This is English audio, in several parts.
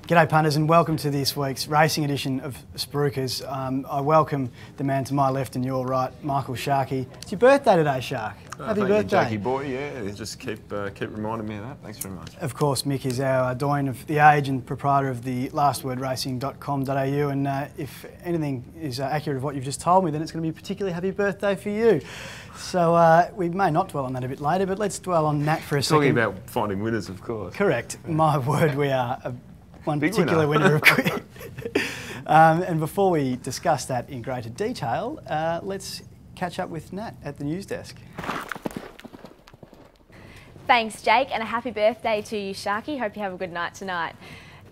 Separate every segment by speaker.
Speaker 1: G'day punters and welcome to this week's racing edition of Spruikers. I welcome the man to my left and your right, Michael Sharkie. It's your birthday today, Shark. Happy birthday.
Speaker 2: You, Jackie boy, yeah, just keep reminding me of that. Thanks very much.
Speaker 1: Of course, Mick is our doyen of the age and proprietor of the lastwordracing.com.au, and if anything is accurate of what you've just told me, then it's going to be a particularly happy birthday for you. So we may not dwell on that a bit later, but let's dwell on Nat for a second.
Speaker 2: Talking about finding winners, of course.
Speaker 1: Correct. My word, we are one
Speaker 2: Big
Speaker 1: particular
Speaker 2: winner
Speaker 1: of Quid. And before we discuss that in greater detail, let's catch up with Nat at the news desk.
Speaker 3: Thanks, Jake, and a happy birthday to you, Sharkie. Hope you have a good night tonight.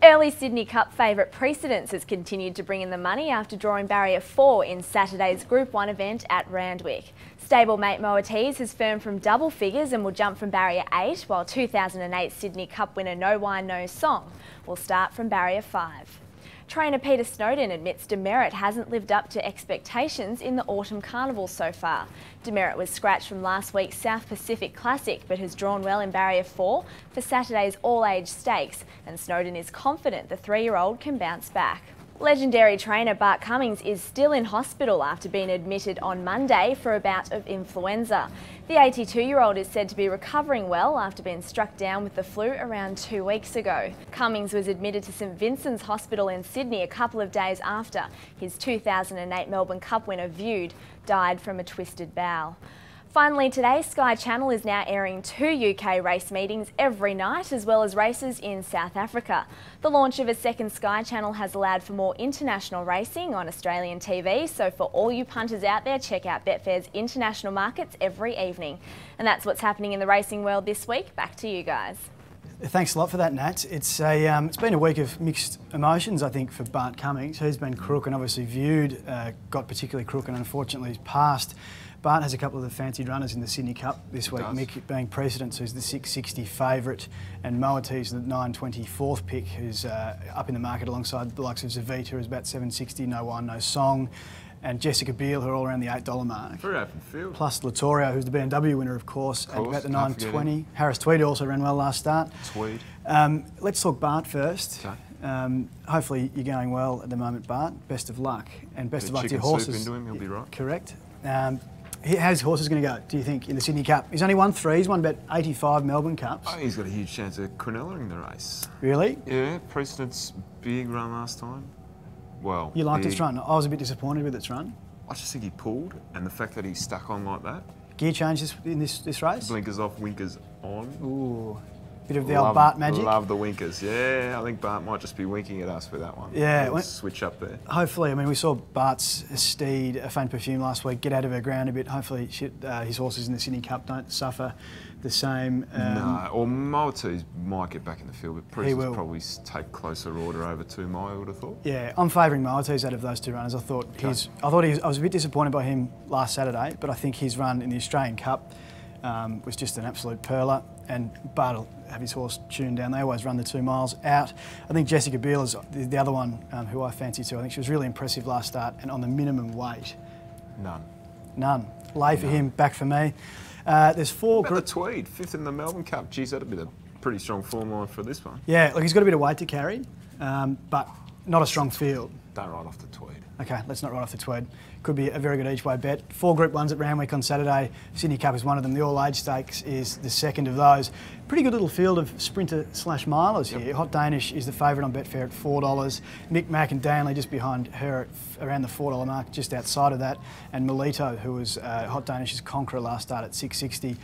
Speaker 3: Early Sydney Cup favourite Precedence has continued to bring in the money after drawing barrier 4 in Saturday's Group 1 event at Randwick. Stablemate Moatees has firmed from double figures and will jump from barrier 8, while 2008 Sydney Cup winner No Wine No Song will start from barrier 5. Trainer Peter Snowden admits Demerit hasn't lived up to expectations in the Autumn Carnival so far. Demerit was scratched from last week's South Pacific Classic but has drawn well in barrier 4 for Saturday's all-age stakes, and Snowden is confident the 3-year-old can bounce back. Legendary trainer Bart Cummings is still in hospital after being admitted on Monday for a bout of influenza. The 82-year-old is said to be recovering well after being struck down with the flu around 2 weeks ago. Cummings was admitted to St Vincent's Hospital in Sydney a couple of days after his 2008 Melbourne Cup winner Viewed died from a twisted bowel. Finally today, Sky Channel is now airing 2 UK race meetings every night, as well as races in South Africa. The launch of a second Sky Channel has allowed for more international racing on Australian TV, so for all you punters out there, check out Betfair's international markets every evening. And that's what's happening in the racing world this week. Back to you guys.
Speaker 1: Thanks a lot for that, Nat. It's been a week of mixed emotions, I think, for Bart Cummings. He's been crook and obviously Viewed, got particularly crook and unfortunately he's passed. Bart has a couple of the fancied runners in the Sydney Cup this week, Mick being Precedence, who's the 660 favourite, and Moatees, the 924th pick, who's up in the market alongside the likes of Zavita, who's about 760, No Wine, No Song, and Jessica Biel, who are all around the $8 mark.
Speaker 2: Very open field. Plus
Speaker 1: Latorio, who's the BMW winner, of course, at about the 920. Harris Tweed also ran well last start.
Speaker 2: Tweed.
Speaker 1: Let's talk Bart first.
Speaker 2: Okay.
Speaker 1: Hopefully you're going well at the moment, Bart. Best of luck. And best of luck to your horses.
Speaker 2: Soup into him, he'll be right.
Speaker 1: Correct. How's horses going to go, do you think, in the Sydney Cup? He's only won 3, he's won about 85 Melbourne Cups.
Speaker 2: I think he's got a huge chance of Cronullaing the race.
Speaker 1: Really?
Speaker 2: Yeah, Precedence, big run last time. Well,
Speaker 1: you liked its run? I was a bit disappointed with its run.
Speaker 2: I just think he pulled, and the fact that he stuck on like that.
Speaker 1: Gear change in this race?
Speaker 2: Blinkers off, winkers on.
Speaker 1: Ooh. Bit of the old Bart magic.
Speaker 2: Love the winkers, yeah. I think Bart might just be winking at us with that one.
Speaker 1: Yeah.
Speaker 2: Switch up there.
Speaker 1: Hopefully, I mean, we saw Bart's steed, a faint perfume last week, get out of her ground a bit. Hopefully his horses in the Sydney Cup don't suffer the same.
Speaker 2: No, or Moatees might get back in the field, but Priest will probably take closer order over 2 Mile, I would have thought.
Speaker 1: Yeah, I'm favouring Moatees out of those 2 runners. I was a bit disappointed by him last Saturday, but I think his run in the Australian Cup was just an absolute perler, and Bart will have his horse tuned down. They always run the 2 miles out. I think Jessica Biel is the other one who I fancy too. I think she was really impressive last start, and on the minimum weight. None. Lay for him, back for me. There's 4
Speaker 2: groups. The Tweed, 5th in the Melbourne Cup. Geez, that'd be a pretty strong form line for this one.
Speaker 1: Yeah, look, he's got a bit of weight to carry, but not a strong field.
Speaker 2: Don't ride off the Tweed.
Speaker 1: Okay, let's not ride off the Tweed. Could be a very good each way bet. 4 Group 1s at Randwick on Saturday. Sydney Cup is one of them. The All-Age Stakes is the second of those. Pretty good little field of sprinter/milers here. Hot Danish is the favourite on Betfair at $4. Mick Mac and Danley just behind her at around the $4 mark, just outside of that. And Melito, who was Hot Danish's conqueror last start at $6.60.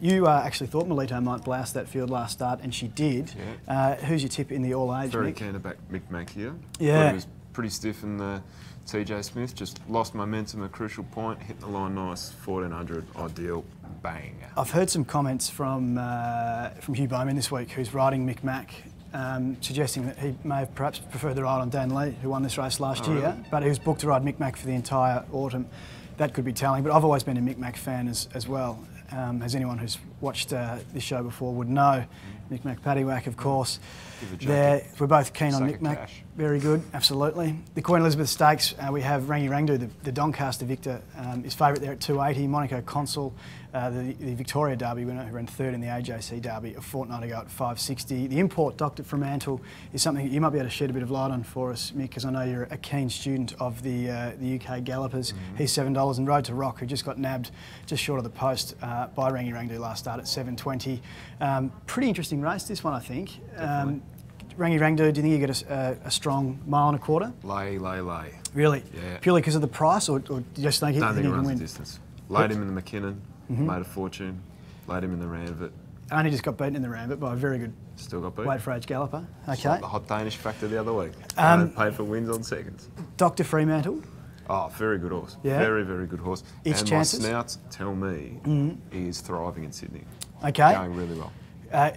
Speaker 1: You actually thought Melito might blast that field last start, and she did. Yeah. Who's your tip in the All-Age,
Speaker 2: Very
Speaker 1: Mick?
Speaker 2: keen to back Mick Mac here.
Speaker 1: Yeah.
Speaker 2: He was pretty stiff in the TJ Smith, just lost momentum at a crucial point, hit the line nice, 1400, ideal, bang.
Speaker 1: I've heard some comments from Hugh Bowman this week, who's riding Mick Mac, suggesting that he may have perhaps preferred the ride on Dan Lee, who won this race last year, really? But he was booked to ride Mick Mac for the entire autumn. That could be telling, but I've always been a Mick Mac fan as well. as anyone who's watched this show before would know. Mick McPaddywhack, of course. We're both keen on Mick Mac. Very good, absolutely. The Queen Elizabeth Stakes, we have Rangi Rangdu, the Doncaster victor, is favourite there at 280. Monaco Consul, the Victoria Derby winner, who ran third in the AJC Derby a fortnight ago at 560. The import, Dr. Fremantle, is something that you might be able to shed a bit of light on for us, Mick, because I know you're a keen student of the UK Gallopers. He's $7, and Road to Rock, who just got nabbed just short of the post by Rangi Rangdu last start at 720. Pretty interesting race, this one, I think. Rangi Rangdu, do you think you get a strong mile and a quarter?
Speaker 2: Lay.
Speaker 1: Really?
Speaker 2: Yeah.
Speaker 1: Purely because of the price, or do you just think he can
Speaker 2: runs
Speaker 1: win?
Speaker 2: the distance. Laid him in the McKinnon, made a fortune. Laid him in the Randwick.
Speaker 1: Only just got beaten in the Randwick by a very good
Speaker 2: Still got beaten.
Speaker 1: weight for age galloper. Okay.
Speaker 2: Like the hot Danish factor the other week. Paid for wins on seconds.
Speaker 1: Dr. Fremantle.
Speaker 2: Oh, very good horse.
Speaker 1: Yeah.
Speaker 2: Very, very good horse.
Speaker 1: Its
Speaker 2: and
Speaker 1: chances?
Speaker 2: my snouts tell me he is thriving in Sydney.
Speaker 1: Okay.
Speaker 2: Going really well.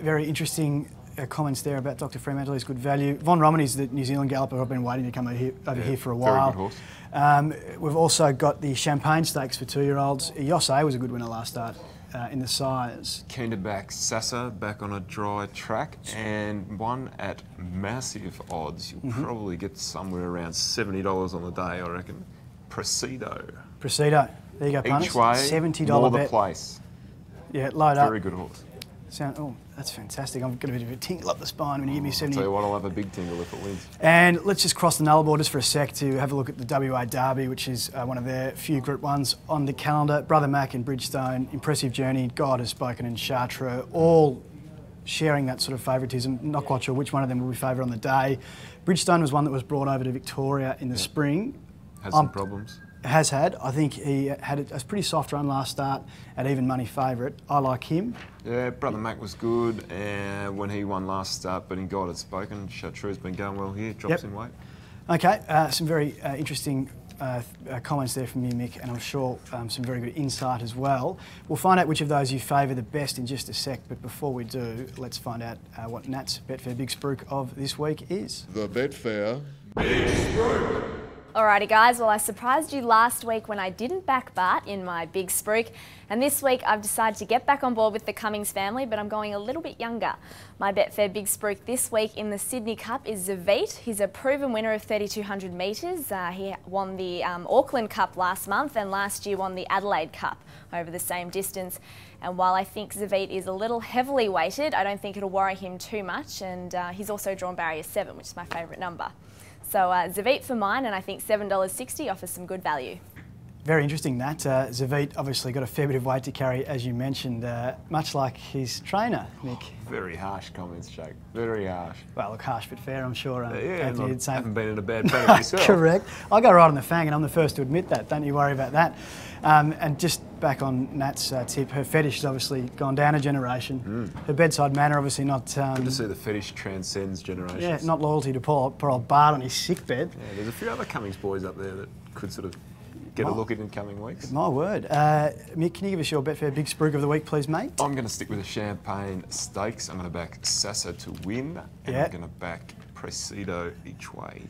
Speaker 1: Very interesting comments there about Dr. Fremantle. He's good value. Von Romany's the New Zealand galloper I've been waiting to come over here for a while.
Speaker 2: Very good horse.
Speaker 1: We've also got the Champagne Stakes for 2-year-olds. Yossé was a good winner last start in the Sires.
Speaker 2: Keen to back Sasa back on a dry track, and one at massive odds. You'll probably get somewhere around $70 on the day, I reckon. Presido.
Speaker 1: There you go, punters.
Speaker 2: Each way,
Speaker 1: $70
Speaker 2: more the
Speaker 1: bet.
Speaker 2: place.
Speaker 1: Yeah, load up.
Speaker 2: Very good horse.
Speaker 1: Oh, that's fantastic. I'm getting a bit of a tingle up the spine when you give me 70.
Speaker 2: I'll tell you what, I'll have a big tingle if it wins.
Speaker 1: And let's just cross the nullarbor just for a sec to have a look at the WA Derby, which is one of their few Group 1s on the calendar. Brother Mac and Bridgestone, impressive journey. God Has Spoken and Chartres, all sharing that sort of favouritism. Not quite sure which one of them will be favoured on the day. Bridgestone was one that was brought over to Victoria in the spring.
Speaker 2: Had some problems.
Speaker 1: Has had. I think he had a pretty soft run last start at even money favourite. I like him.
Speaker 2: Yeah, Brother Mac was good when he won last start, but in God Had Spoken, Chartreuse has been going well here, drops in weight.
Speaker 1: Okay, some very interesting comments there from you, Mick, and I'm sure some very good insight as well. We'll find out which of those you favour the best in just a sec, but before we do, let's find out what Nat's Betfair Big Spruik of this week is.
Speaker 4: The Betfair Big Spruik.
Speaker 3: Alrighty guys, well I surprised you last week when I didn't back Bart in my Big Spruik, and this week I've decided to get back on board with the Cummings family, but I'm going a little bit younger. My Betfair Big Spruik this week in the Sydney Cup is Zavit. He's a proven winner of 3,200 metres. He won the Auckland Cup last month and last year won the Adelaide Cup over the same distance. And while I think Zavit is a little heavily weighted, I don't think it'll worry him too much, and he's also drawn barrier 7, which is my favourite number. So Zavit for mine, and I think $7.60 offers some good value.
Speaker 1: Very interesting, that. Zavit obviously got a fair bit of weight to carry, as you mentioned, much like his trainer, Mick.
Speaker 2: Very harsh comments, Jake. Very harsh.
Speaker 1: Well, look, harsh but fair, I'm sure.
Speaker 2: Yeah, I haven't been in a bad paddock myself.
Speaker 1: Correct. I go right on the fang, and I'm the first to admit that. Don't you worry about that. And just back on Nat's tip, her fetish has obviously gone down a generation. Her bedside manner, obviously not...
Speaker 2: Good to see the fetish transcends generations.
Speaker 1: Yeah, not loyalty to poor old Bart on his sick bed.
Speaker 2: Yeah, there's a few other Cummings boys up there that could sort of get a look at in coming weeks.
Speaker 1: My word. Mick, can you give us your Betfair Big Spruik of the week, please, mate?
Speaker 2: I'm going to stick with the Champagne Stakes. I'm going to back Sasa to win, and I'm going to back Presido each way.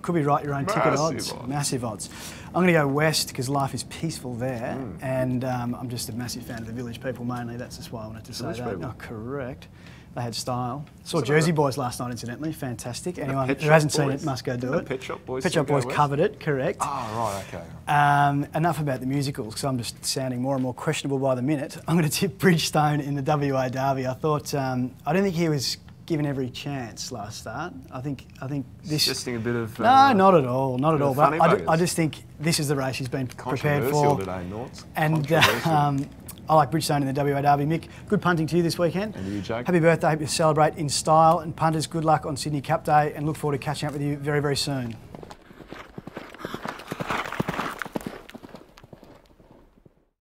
Speaker 1: Could be write your own ticket odds. Massive odds. I'm going to go west because life is peaceful there, and I'm just a massive fan of the village people mainly. That's just why I wanted to say that. Oh, correct. They had style. Saw Jersey Boys last night, incidentally. Fantastic. Anyone who hasn't seen it must go do it.
Speaker 2: Pet Shop Boys.
Speaker 1: Pet Shop Boys covered it, correct.
Speaker 2: Oh, right, okay.
Speaker 1: Enough about the musicals, because I'm just sounding more and more questionable by the minute. I'm going to tip Bridgestone in the WA Derby. I thought, I don't think he was given every chance last start. I think this...
Speaker 2: Suggesting a bit of...
Speaker 1: no, not at all, not at all. But
Speaker 2: I
Speaker 1: I just think this is the race he's been prepared
Speaker 2: Controversial
Speaker 1: for.
Speaker 2: today, Norton.
Speaker 1: And I like Bridgestone in the WA Derby. Mick, good punting to you this weekend.
Speaker 2: And you, Jake.
Speaker 1: Happy birthday. Hope you celebrate in style. And punters, good luck on Sydney Cup Day, and look forward to catching up with you very, very soon.